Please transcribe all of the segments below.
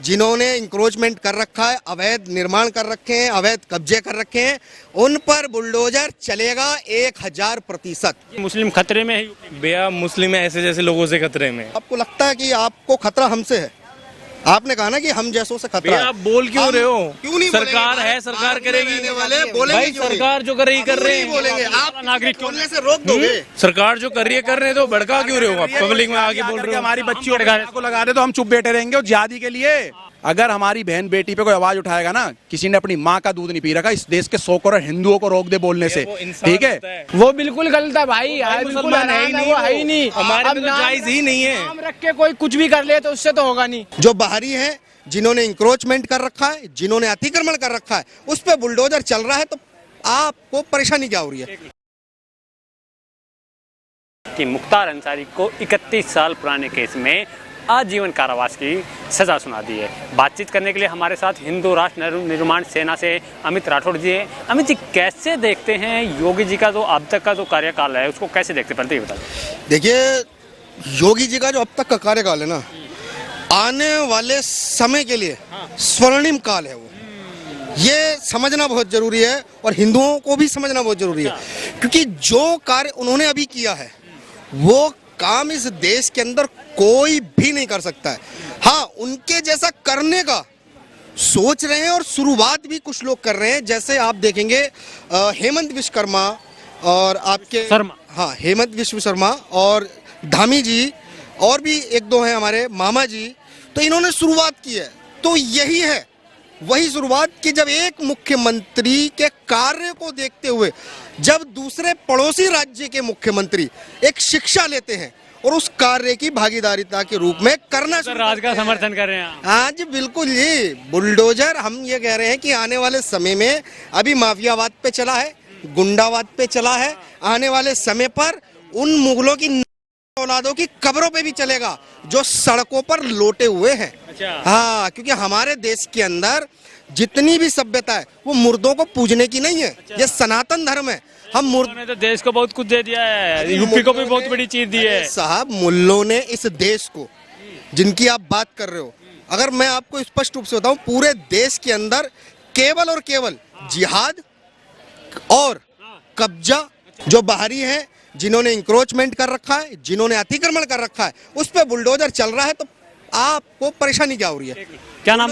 जिन्होंने इंक्रोचमेंट कर रखा है, अवैध निर्माण कर रखे हैं, अवैध कब्जे कर रखे हैं, उन पर बुलडोजर चलेगा 1000%। मुस्लिम खतरे में है। भैया मुस्लिम ऐसे जैसे लोगों से खतरे में। आपको लगता है कि आपको खतरा हमसे है? आपने कहा ना कि हम जैसों से खतरा है। आप बोल क्यों रहे हो? क्यों नहीं सरकार है, सरकार करेगी वाले बोलेंगे भाई, सरकार जो कर रही कर रहे हैं। बोलेंगे आप नागरिक बोलने से रोक दोगे? सरकार जो कर रही है कर रहे हैं, तो भड़का क्यों रहे हो आप? पब्लिक में आगे बोल रहे हो। हमारी बच्चियों को लगा दे तो हम चुप बैठे रहेंगे? और जिहादी के लिए अगर हमारी बहन बेटी पे कोई आवाज उठाएगा ना, किसी ने अपनी माँ का दूध नहीं पी रखा, इस देश के 100 करोड़ हिंदुओं को रोक दे बोलने से, ठीक है? वो बिल्कुल गलत है भाई, मुसलमान है ही नहीं, वो है ही नहीं। हमारे में तो जायज ही नहीं है। नाम रख के कोई कुछ भी कर ले तो उससे तो होगा नहीं। जो बाहरी है, जिन्होंने इंक्रोचमेंट कर रखा है, जिन्होंने अतिक्रमण कर रखा है, उस पर बुलडोजर चल रहा है, तो आपको परेशानी क्या हो रही है? कि मुख्तार अंसारी को 31 साल पुराने केस में आजीवन कारावास की सजा सुना दी है। बातचीत करने के लिए हमारे साथ हिंदू राष्ट्र निर्माण सेना से अमित राठौड़ जी हैं। अमित जी, कैसे देखते हैं योगी जी का जो अब तक का जो कार्यकाल है, उसको कैसे देखते पड़ते बता? देखिए, योगी जी का जो अब तक का कार्यकाल है ना, आने वाले समय के लिए स्वर्णिम काल है। वो ये समझना बहुत जरूरी है और हिंदुओं को भी समझना बहुत जरूरी है, क्योंकि जो कार्य उन्होंने अभी किया है वो काम इस देश के अंदर कोई भी नहीं कर सकता है। हाँ, उनके जैसा करने का सोच रहे हैं और शुरुआत भी कुछ लोग कर रहे हैं। जैसे आप देखेंगे हेमंत विश्वकर्मा और आपके शर्मा, हाँ, हेमंत विश्व शर्मा और धामी जी, और भी एक दो हैं हमारे मामा जी, तो इन्होंने शुरुआत की है। तो यही है वही शुरुआत कि जब एक मुख्यमंत्री के कार्य को देखते हुए जब दूसरे पड़ोसी राज्य के मुख्यमंत्री एक शिक्षा लेते हैं और उस कार्य की भागीदारिता के रूप में करना शुरू राज का समर्थन कर रहे हैं आज। बिल्कुल जी, बुलडोजर हम ये कह रहे हैं कि आने वाले समय में अभी माफियावाद पे चला है, गुंडावाद पे चला है, आने वाले समय पर उन मुगलों की औलादों की कब्रों पे भी चलेगा जो सड़कों पर लोटे हुए हैं। हाँ, क्योंकि हमारे देश के अंदर जितनी भी सभ्यता है वो मुर्दों को पूजने की नहीं है। ये सनातन धर्म है। हम ने तो देश को बहुत कुछ दे दिया है, यूपी को भी बहुत बड़ी चीज दी है साहब। मुल्लों ने इस देश को, जिनकी आप बात कर रहे हो, अगर मैं आपको स्पष्ट रूप से बताऊं, पूरे देश के अंदर केवल और केवल जिहाद और कब्जा, जो बाहरी है, जिन्होंने इंक्रोचमेंट कर रखा है, जिन्होंने अतिक्रमण कर रखा है, उस पर बुलडोजर चल रहा है, तो आपको परेशानी क्या हो रही है? क्या नाम?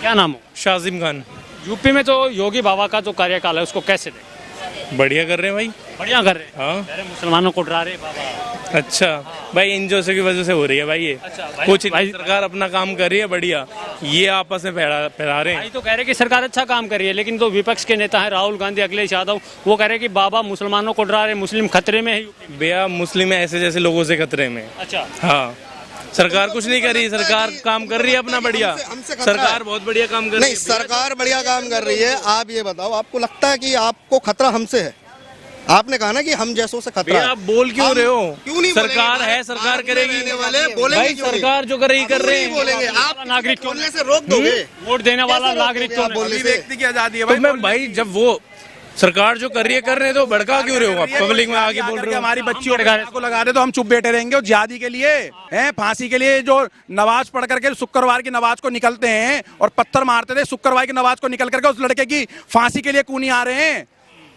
क्या नाम हो? शाजिम खान। यूपी में तो योगी बाबा का जो कार्यकाल है उसको कैसे देख? बढ़िया कर रहे हैं भाई, बढ़िया कर रहे हैं। हाँ, मुसलमानों को डरा रहे बाबा। अच्छा भाई, इन जो की वजह से हो रही है भाई ये। अच्छा, कुछ भाई, सरकार अपना काम कर रही है बढ़िया, ये आपस में फैला रहे हैं। भाई तो कह रहे कि सरकार अच्छा काम कर रही है, लेकिन जो विपक्ष के नेता हैं राहुल गांधी, अखिलेश यादव, वो कह रहे कि बाबा मुसलमानों को डरा रहे, मुस्लिम खतरे में है। भैया मुस्लिम ऐसे जैसे लोगों से खतरे में। अच्छा, हाँ, सरकार कुछ नहीं कर रही, सरकार काम कर रही है अपना बढ़िया। सरकार बहुत बढ़िया काम कर रही है। नहीं, सरकार बढ़िया काम कर रही है। आप ये बताओ, आपको लगता है कि आपको खतरा हमसे है? आपने कहा ना कि हम जैसों से खतरा है। आप बोल क्यों रहे हो? क्यों नहीं? सरकार है, सरकार करेगी वाले बोलेंगे भाई, सरकार जो कर रही कर रहे हैं। बोलेंगे आप नागरिक बोलने से रोक दोगे? वोट देने वाला नागरिक तो व्यक्ति की आजादी है तो मैं भाई, जब वो सरकार जो कर रही है कर रहे हैं, तो भड़का क्यों रहे हो आप? पब्लिक में आगे बोल रहे हो। हमारी बच्चियों को लगा दे तो हम चुप बैठे रहेंगे? और जिहादी के लिए हैं, फांसी के लिए जो नमाज पढ़ करके शुक्रवार की नमाज को निकलते हैं और पत्थर मारते थे, शुक्रवार की नमाज को निकल करके उस लड़के की फांसी के लिए क्यों नहीं आ रहे हैं?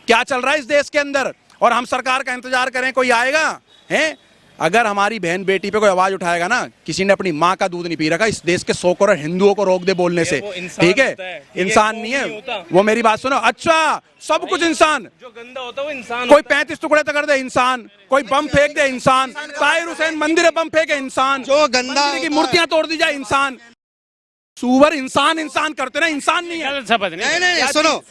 क्या चल रहा है इस देश के अंदर? और हम सरकार का इंतजार करें कोई आएगा? हैं, अगर हमारी बहन बेटी पे कोई आवाज उठाएगा ना, किसी ने अपनी माँ का दूध नहीं पी रखा, इस देश के 100 करोड़ हिंदुओं को रोक दे बोलने से, ठीक है? इंसान नहीं है वो, मेरी बात सुनो। अच्छा, सब कुछ इंसान, जो गंदा होता है वो इंसान। कोई 35 टुकड़े कर दे इंसान, कोई बम फेंक दे इंसान, ताहिर हुसैन मंदिर बम फेंके इंसान, जो गंदा की मूर्तियां तोड़ दी जाए इंसान। सुवर इंसान इंसान करते ना, इंसान नहीं है। नहीं, सुनो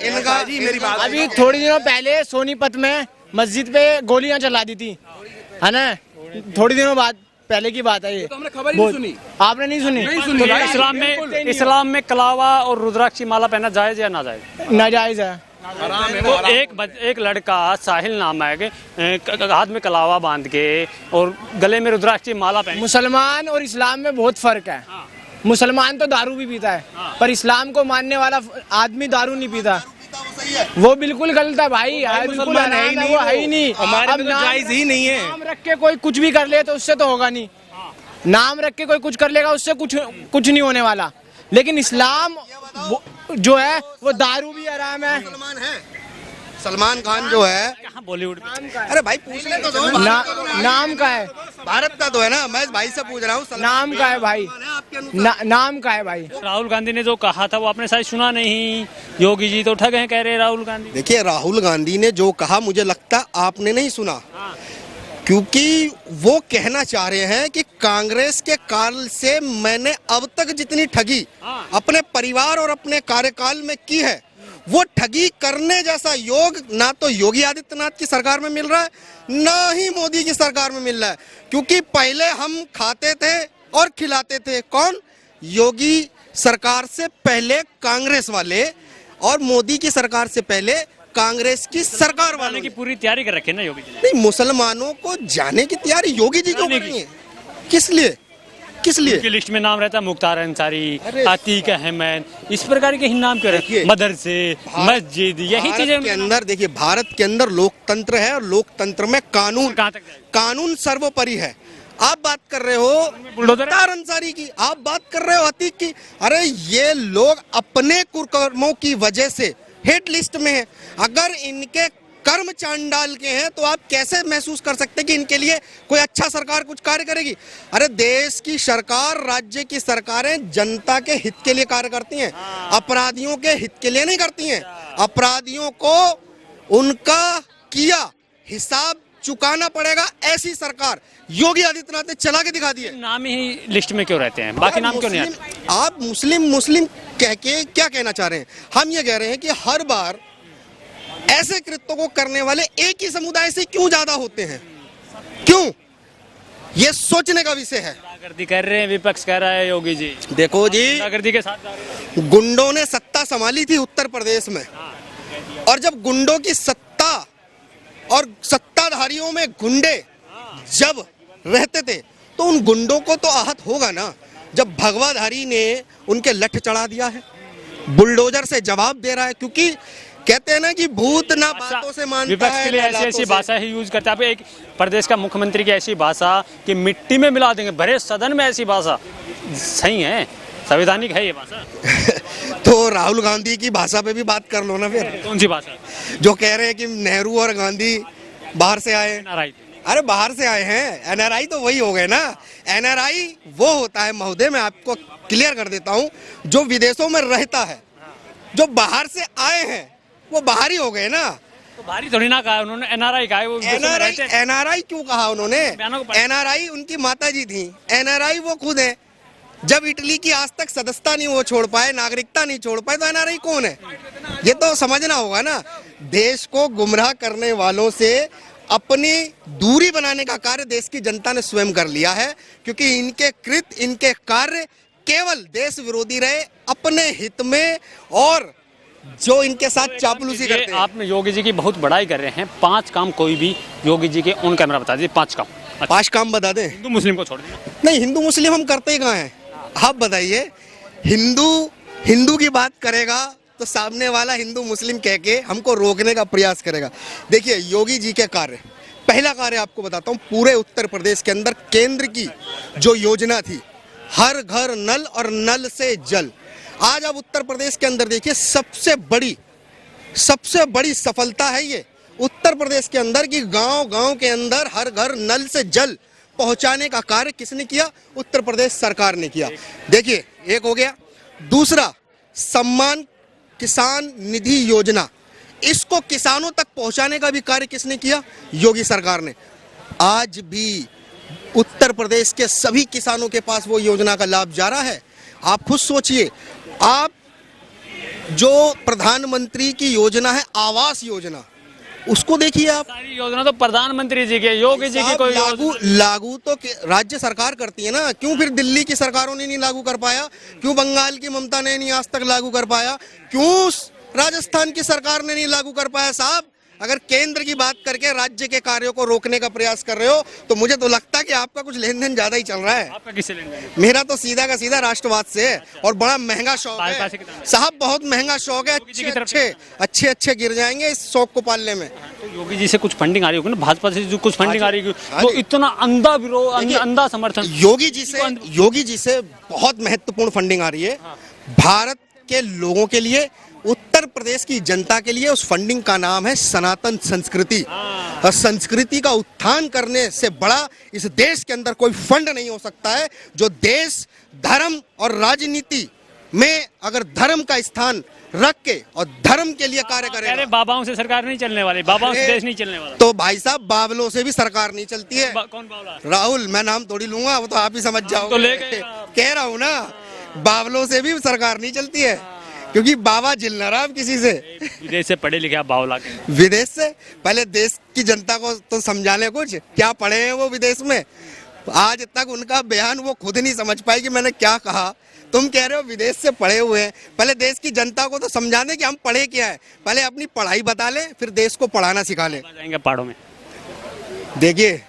इनका जी, मेरी बात। अभी थोड़ी दिनों पहले सोनीपत में मस्जिद पे गोलियां चला दी थी, है ना? थोड़ी दिनों बाद पहले की बात है ये। तो हमने खबर नहीं सुनी। आपने नहीं सुनी? नहीं सुनी। इस्लाम में कलावा और रुद्राक्ष माला पहनना जायज या नाजायज? नाजायज है। वो एक लड़का साहिल नाम है कि हाथ में कलावा बांध के और गले में रुद्राक्ष की माला पहन। मुसलमान और इस्लाम में बहुत फर्क है। मुसलमान तो दारू भी पीता है, पर इस्लाम को मानने वाला आदमी दारू नहीं पीता। वो बिल्कुल गलत है भाई, बिल्कुल है ही नहीं, वो है ही नहीं। हमारे में तो जायज ही नहीं है। नाम रख के कोई कुछ भी कर ले तो उससे तो होगा नहीं। नाम रख के कोई कुछ कर लेगा, उससे कुछ नहीं होने वाला। लेकिन इस्लाम जो है वो दारू भी हराम है। सलमान है, सलमान खान जो है कहाँ बॉलीवुड में? अरे भाई पूछने तो दो, नाम का है, भारत का तो है ना, मैं भाई से पूछ रहा हूँ। नाम का है भाई, नाम का है भाई। राहुल गांधी ने जो कहा था वो आपने शायद सुना नहीं। योगी जी तो ठग हैं कह रहे हैं राहुल गांधी। देखिए राहुल गांधी ने जो कहा मुझे लगता आपने नहीं सुना, क्योंकि वो कहना चाह रहे हैं कि कांग्रेस के काल से मैंने अब तक जितनी ठगी अपने परिवार और अपने कार्यकाल में की है, वो ठगी करने जैसा योग ना तो योगी आदित्यनाथ की सरकार में मिल रहा है, ना ही मोदी की सरकार में मिल रहा है। क्योंकि पहले हम खाते थे और खिलाते थे कौन? योगी सरकार से पहले कांग्रेस वाले, और मोदी की सरकार से पहले कांग्रेस की सरकार वालों की पूरी तैयारी कर रखी है ना योगी जी ने। नहीं, मुसलमानों को जाने की तैयारी योगी जी क्यों कर रही है? किस लिए? किस लिए? उनकी लिस्ट में नाम रहता है मुख्तार अंसारी, अतीक अहमद, इस प्रकार के ही नाम क्यों रहते? मदरसे, मस्जिद, यही चीजें के अंदर देखिए, भारत के अंदर लोकतंत्र है और लोकतंत्र में कानून सर्वोपरि है। आप बात कर रहे हो मुख्तार अंसारी की, आप बात कर रहे हो अतीक की। अरे ये लोग अपने कुकर्मों की वजह से हिट लिस्ट में है। अगर इनके कर्म चांडाल के हैं तो आप कैसे महसूस कर सकते हैं कि इनके लिए कोई अच्छा सरकार कुछ कार्य करेगी? अरे देश की सरकार, राज्य की सरकारें जनता के हित के लिए कार्य करती हैं, अपराधियों के हित के लिए नहीं करती हैं। अपराधियों को उनका किया हिसाब चुकाना पड़ेगा, ऐसी सरकार योगी आदित्यनाथ ने चला के दिखा दी है। नाम ही लिस्ट में क्यों रहते हैं, बाकी नाम क्यों नहीं आते? आप मुस्लिम कह के क्या कहना चाह रहे हैं? हम ये कह रहे हैं कि हर बार ऐसे कृत्यों को करने वाले एक ही समुदाय से क्यों ज्यादा होते हैं? क्यों? ये सोचने का विषय है। गुंडागर्दी कर रहे हैं, विपक्ष कह रहा है योगी जी। देखो जी, गुंडागर्दी के साथ जा रहे हैं। गुंडों ने सत्ता संभाली थी उत्तर प्रदेश में, और जब गुंडों की सत्ता और सत्ताधारियों में गुंडे जब रहते थे तो उन गुंडों को तो आहत होगा ना। जब भगवाधारी ने उनके लठ चढ़ा दिया है, बुलडोजर से जवाब दे रहा है, क्योंकि कहते हैं ना कि भूत ना बातों से मानता है। विपक्ष के लिए ऐसी भाषा ही यूज करते हैं। आप एक प्रदेश का मुख्यमंत्री की ऐसी भाषा कि मिट्टी में मिला देंगे, भरे सदन में ऐसी भाषा सही है? संवैधानिक है ये भाषा? तो राहुल गांधी की भाषा पे भी बात कर लो ना फिर। कौन सी भाषा? जो कह रहे हैं कि नेहरू और गांधी बाहर से आए। अरे बाहर से आए हैं, एनआरआई तो वही हो गए ना। एनआरआई वो होता है महोदय, मैं आपको क्लियर कर देता हूँ, जो विदेशों में रहता है। जो बाहर से आए हैं वो बाहर ही हो गए ना। तो बाहरी थोड़ी ना कहा उन्होंने, एनआरआई कहा है। वो एनआरआई क्यों कहा उन्होंने? एनआरआई उनकी माताजी थी, एनआरआई वो खुद है। जब इटली की आज तक सदस्यता नहीं वो छोड़ पाए, नागरिकता नहीं छोड़ पाए, तो एनआरआई कौन है? ये तो समझना होगा ना। देश को गुमराह करने वालों से अपनी दूरी बनाने का कार्य देश की जनता ने स्वयं कर लिया है, क्योंकि इनके कृत, इनके कार्य केवल देश विरोधी रहे, अपने हित में, और जो इनके साथ चापलूसी करते हैं। आप योगी जी की बहुत बड़ाई कर रहे हैं। 5 काम कोई भी योगी जी के ऑन कैमरा बता दीजिए। 5 काम। 5 काम बता दें? हिंदू मुस्लिम को छोड़ देना। नहीं, हिंदू मुस्लिम हम करते ही कहाँ हैं? आप बताइए। हिंदू की बात करेगा तो सामने वाला हिंदू मुस्लिम कह के हमको रोकने का प्रयास करेगा। देखिए योगी जी के कार्य, पहला कार्य आपको बताता हूँ। पूरे उत्तर प्रदेश के अंदर केंद्र की जो योजना थी, हर घर नल और नल से जल, आज आप उत्तर प्रदेश के अंदर देखिए, सबसे बड़ी सफलता है ये उत्तर प्रदेश के अंदर कि गांव-गांव के अंदर हर घर नल से जल पहुंचाने का कार्य किसने किया? उत्तर प्रदेश सरकार ने किया। देखिए एक हो गया। दूसरा, सम्मान किसान निधि योजना, इसको किसानों तक पहुंचाने का भी कार्य किसने किया? योगी सरकार ने। आज भी उत्तर प्रदेश के सभी किसानों के पास वो योजना का लाभ जा रहा है। आप खुद सोचिए, आप जो प्रधानमंत्री की योजना है आवास योजना, उसको देखिए आप। सारी योजना तो प्रधानमंत्री जी के, योगी जी की कोई लागू तो राज्य सरकार करती है ना। क्यों फिर दिल्ली की सरकारों ने नहीं लागू कर पाया? क्यों बंगाल की ममता ने नहीं आज तक लागू कर पाया? क्यों राजस्थान की सरकार ने नहीं लागू कर पाया? साहब, अगर केंद्र की बात करके राज्य के कार्यों को रोकने का प्रयास कर रहे हो तो मुझे तो लगता है कि आपका कुछ लेन देन ज्यादा ही चल रहा है। आपका किससे लेन देन? मेरा तो सीधा का सीधा राष्ट्रवाद से है, और बड़ा महंगा शौक है साहब, बहुत महंगा शौक है। अच्छे गिर जाएंगे इस शौक को पालने में। योगी जी से कुछ फंडिंग आ रही होगी ना, भाजपा से जो कुछ फंडिंग आ रही होगी, हाँ तो जी। इतना अंधा विरोध, देखिए, अंधा समर्थन योगी जी से बहुत महत्वपूर्ण फंडिंग आ रही है भारत के लोगों के लिए, उत्तर प्रदेश की जनता के लिए। उस फंडिंग का नाम है सनातन संस्कृति। और संस्कृति का उत्थान करने से बड़ा इस देश के अंदर कोई फंड नहीं हो सकता है, जो देश धर्म और राजनीति में अगर धर्म का स्थान रख के और धर्म के लिए कार्य अरे करेगा। बाबाओं से सरकार नहीं चलने वाली, बाबाओं से अरे, देश नहीं चलने वाला। तो भाई साहब, बावलों से भी सरकार नहीं चलती है। कौन बावला? राहुल, मैं नाम थोड़ी लूंगा, वो तो आप ही समझ जाओगे। तो ले गए आप। कह रहा हूँ ना, बावलों से भी सरकार नहीं चलती है, क्योंकि बाबा झिल ना रहा किसी से। विदेश से पढ़े लिखे आप बावला के। विदेश से पहले देश की जनता को तो समझा ले, कुछ क्या पढ़े हैं वो विदेश में। आज तक उनका बयान वो खुद नहीं समझ पाई कि मैंने क्या कहा। तुम कह रहे हो विदेश से पढ़े हुए हैं, पहले देश की जनता को तो समझा दें कि हम पढ़े क्या है। पहले अपनी पढ़ाई बता लें, फिर देश को पढ़ाना सिखा लें। जाएंगे पहाड़ों में, देखिए,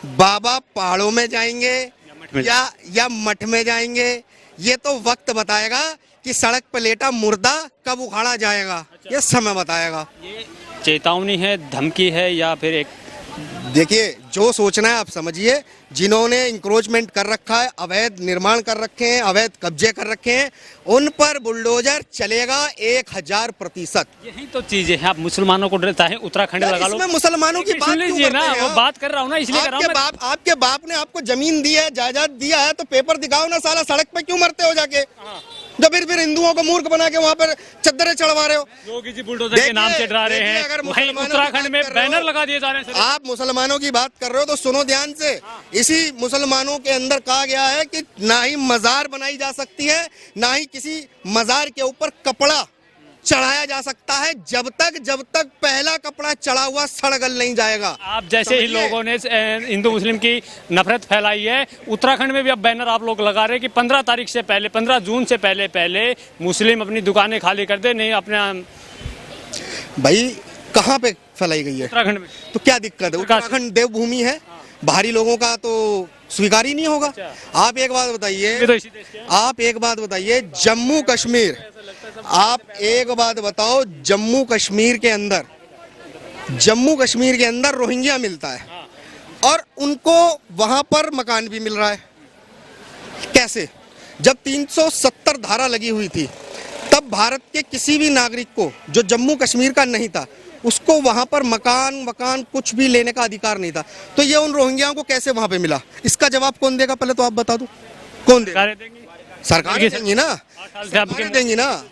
बाबा पहाड़ों में जाएंगे में? या मठ में जाएंगे, ये तो वक्त बताएगा कि सड़क पर लेटा मुर्दा कब उखाड़ा जाएगा। ये समय बताएगा। ये चेतावनी है, धमकी है, या फिर एक देखिए, जो सोचना है आप समझिए। जिन्होंने इंक्रोचमेंट कर रखा है, अवैध निर्माण कर रखे हैं, अवैध कब्जे कर रखे हैं, उन पर बुलडोजर चलेगा 1000%। यही तो चीजें हैं। आप मुसलमानों को डरता है, उत्तराखंड लगा लो। इसमें मुसलमानों की बात सुन क्यों लीजिए करते ना, हैं वो आप? बात कर रहा हूँ ना, इसलिए कर रहा हूँ मैं। आपके बाप ने आपको जमीन दी है, जायदाद दिया है, तो पेपर दिखाओ ना साला। सड़क पे क्यों मरते हो जाके? जब फिर हिंदुओं को मूर्ख बना के वहाँ पर चद्दरें चढ़वा रहे हो। योगी जी बुलडोजर के नाम से डरा रहे देखिए, हैं, अगर वहीं मुसलमानों की उत्तराखंड में बात कर रहे हो, बैनर लगा दिए जा रहे हैं सर। आप मुसलमानों की बात कर रहे हो तो सुनो ध्यान से। इसी मुसलमानों के अंदर कहा गया है कि ना ही मजार बनाई जा सकती है, ना ही किसी मजार के ऊपर कपड़ा चढ़ाया जा सकता है, जब तक पहला कपड़ा चढ़ा हुआ सड़गल नहीं जाएगा। आप जैसे ही समझिए? लोगों ने हिंदू मुस्लिम की नफरत फैलाई है, उत्तराखंड में भी अब बैनर आप लोग लगा रहे हैं कि 15 तारीख से पहले, 15 जून से पहले मुस्लिम अपनी दुकानें खाली कर दे, नहीं अपने भाई कहाँ पे फैलाई गई है? उत्तराखंड में। तो क्या दिक्कत है? उत्तराखंड देवभूमि है, बाहरी लोगों का तो स्वीकार ही नहीं होगा। आप एक बात बताइए, ये तो इसी देश के हैं। आप एक बात बताइए, जम्मू कश्मीर, आप एक बात बताओ, जम्मू कश्मीर के अंदर रोहिंग्या मिलता है और उनको वहां पर मकान भी मिल रहा है। कैसे? जब 370 धारा लगी हुई थी, तब भारत के किसी भी नागरिक को जो जम्मू कश्मीर का नहीं था, उसको वहां पर मकान कुछ भी लेने का अधिकार नहीं था। तो ये उन रोहिंग्याओं को कैसे वहां पे मिला? इसका जवाब कौन देगा? पहले तो आप बता दो, कौन देगा? सरकारें देंगी। सरकार देंगी ना, 8 साल से आपके सरकारें देंगी ना।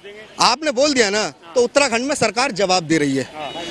आपने बोल दिया ना, तो उत्तराखंड में सरकार जवाब दे रही है।